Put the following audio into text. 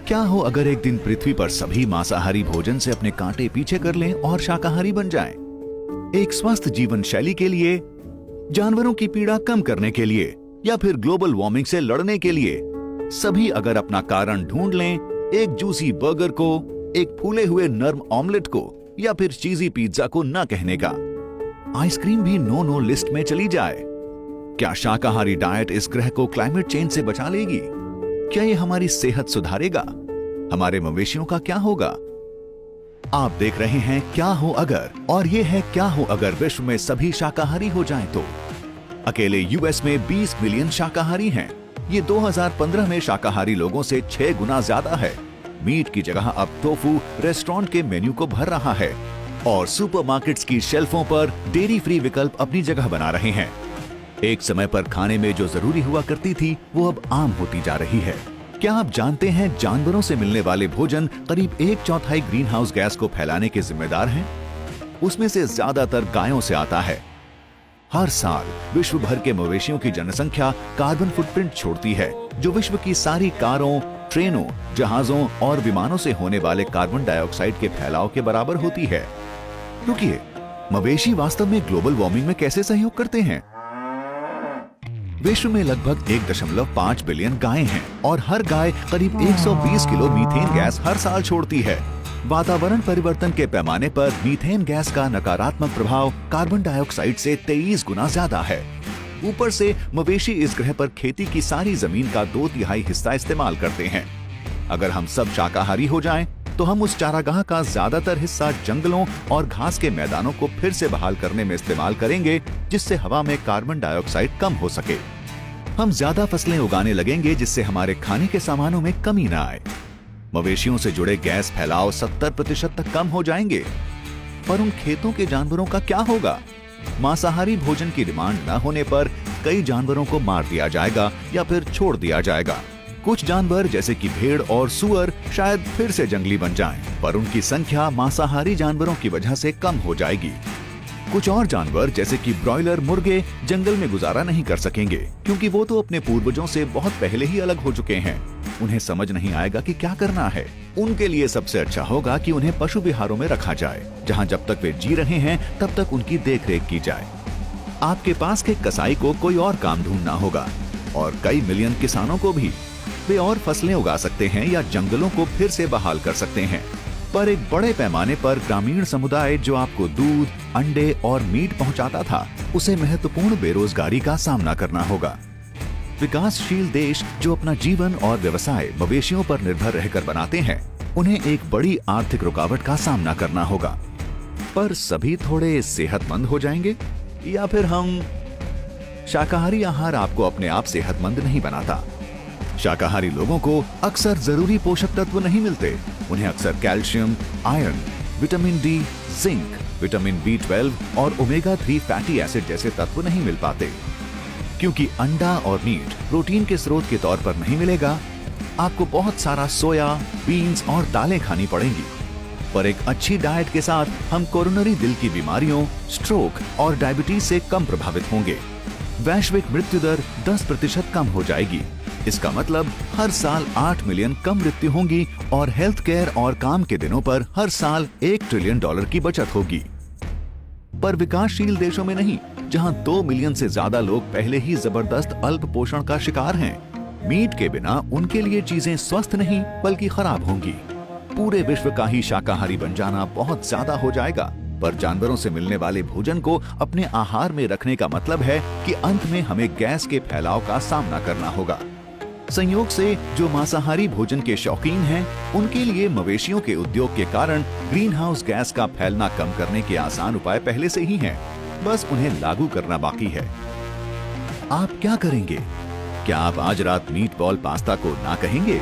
क्या हो अगर एक दिन पृथ्वी पर सभी मांसाहारी भोजन से अपने कांटे पीछे कर लें और शाकाहारी बन जाएं? एक स्वस्थ जीवन शैली के लिए, जानवरों की पीड़ा कम करने के लिए या फिर ग्लोबल वार्मिंग से लड़ने के लिए सभी अगर अपना कारण ढूंढ लें, एक जूसी बर्गर को, एक फूले हुए नर्म ऑमलेट को या फिर चीजी पिज्जा को ना कहने का, आइसक्रीम भी नो नो लिस्ट में चली जाए, क्या शाकाहारी डाइट इस ग्रह को क्लाइमेट चेंज से बचा लेगी? क्या ये हमारी सेहत सुधारेगा? हमारे मवेशियों का क्या होगा? आप देख रहे हैं क्या हो अगर, और ये है क्या हो अगर विश्व में सभी शाकाहारी हो जाएं तो। अकेले यूएस में 20 मिलियन शाकाहारी हैं। ये 2015 में शाकाहारी लोगों से 6 गुना ज्यादा है। मीट की जगह अब टोफू रेस्टोरेंट के मेन्यू को भर रहा है और सुपरमार्केट्स की शेल्फों पर डेयरी फ्री विकल्प अपनी जगह बना रहे हैं। एक समय पर खाने में जो जरूरी हुआ करती थी वो अब आम होती जा रही है। क्या आप जानते हैं जानवरों से मिलने वाले भोजन करीब 1/4 ग्रीन हाउस गैस को फैलाने के जिम्मेदार हैं? उसमें से ज्यादातर गायों से आता है। हर साल विश्व भर के मवेशियों की जनसंख्या कार्बन फुटप्रिंट छोड़ती है, जो विश्व की सारी कारों, ट्रेनों, जहाजों और विमानों से होने वाले कार्बन डाइऑक्साइड के फैलाव के बराबर होती है। रुकिए, मवेशी वास्तव में ग्लोबल वार्मिंग में कैसे सहयोग करते हैं? विश्व में लगभग 1.5 बिलियन गायें हैं और हर गाय करीब 120 किलो मीथेन गैस हर साल छोड़ती है। वातावरण परिवर्तन के पैमाने पर मीथेन गैस का नकारात्मक प्रभाव कार्बन डाइऑक्साइड से 23 गुना ज्यादा है। ऊपर से मवेशी इस ग्रह पर खेती की सारी जमीन का 2/3 हिस्सा इस्तेमाल करते हैं। अगर हम सब शाकाहारी हो जाएं, तो हम उस चारागाह का ज्यादातर हिस्सा जंगलों और घास के मैदानों को फिर से बहाल करने में इस्तेमाल करेंगे, जिससे हवा में कार्बन डाइऑक्साइड कम हो सके। हम ज्यादा फसलें उगाने लगेंगे, जिससे हमारे खाने के सामानों में कमी न आए। मवेशियों से जुड़े गैस फैलाव 70% तक कम हो जाएंगे। पर उन खेतों के जानवरों का क्या होगा? मांसाहारी भोजन की डिमांड न होने पर कई जानवरों को मार दिया जाएगा या फिर छोड़ दिया जाएगा। कुछ जानवर जैसे कि भेड़ और सूअर शायद फिर से जंगली बन जाएं, पर उनकी संख्या मांसाहारी जानवरों की वजह से कम हो जाएगी। कुछ और जानवर जैसे कि ब्रॉयलर मुर्गे जंगल में गुजारा नहीं कर सकेंगे, क्योंकि वो तो अपने पूर्वजों से बहुत पहले ही अलग हो चुके हैं। उन्हें समझ नहीं आएगा कि क्या करना है। उनके लिए सबसे अच्छा होगा कि उन्हें पशु विहारों में रखा जाए, जहां जब तक वे जी रहे हैं तब तक उनकी देखरेख की जाए। आपके पास के कसाई को कोई और काम ढूंढना होगा, और कई मिलियन किसानों को भी। वे और फसलें उगा सकते हैं या जंगलों को फिर से बहाल कर सकते हैं। पर एक बड़े पैमाने पर ग्रामीण समुदाय जो आपको दूध, अंडे और मीट पहुंचाता था, उसे महत्वपूर्ण बेरोजगारी का सामना करना होगा। विकासशील देश जो अपना जीवन और व्यवसाय मवेशियों पर निर्भर रहकर बनाते हैं, उन्हें एक बड़ी आर्थिक रुकावट का सामना करना होगा। पर सभी थोड़े सेहतमंद हो जाएंगे, या फिर हम? शाकाहारी आहार आपको अपने आप सेहतमंद नहीं बनाता। शाकाहारी लोगों को अक्सर जरूरी पोषक तत्व नहीं मिलते। उन्हें अक्सर calcium, iron, vitamin D, zinc, vitamin B12 और ओमेगा 3 फैटी एसिड जैसे तत्व नहीं मिल पाते। क्योंकि अंडा और मीट प्रोटीन के स्रोत के तौर पर नहीं मिलेगा, आपको बहुत सारा सोया, बीन्स और दालें खानी पड़ेंगी। पर एक अच्छी डाइट के साथ हम कोरोनरी दिल की बीमारियों, स्ट्रोक और डायबिटीज से कम प्रभावित होंगे। वैश्विक मृत्यु दर 10% कम हो जाएगी। इसका मतलब हर साल 8 मिलियन कम मृत्यु होंगी और हेल्थ केयर और काम के दिनों पर हर साल $1 ट्रिलियन की बचत होगी। पर विकासशील देशों में नहीं, जहां 2 मिलियन से ज्यादा लोग पहले ही जबरदस्त अल्प पोषण का शिकार हैं। मीट के बिना उनके लिए चीजें स्वस्थ नहीं बल्कि खराब होंगी। पूरे विश्व का ही शाकाहारी बन जाना बहुत ज्यादा हो जाएगा। पर जानवरों से मिलने वाले भोजन को अपने आहार में रखने का मतलब है कि अंत में हमें गैस के फैलाव का सामना करना होगा। संयोग से जो मांसाहारी भोजन के शौकीन हैं, उनके लिए मवेशियों के उद्योग के कारण ग्रीन हाउस गैस का फैलना कम करने के आसान उपाय पहले से ही हैं, बस उन्हें लागू करना बाकी है। आप क्या करेंगे? क्या आप आज रात मीटबॉल पास्ता को ना कहेंगे?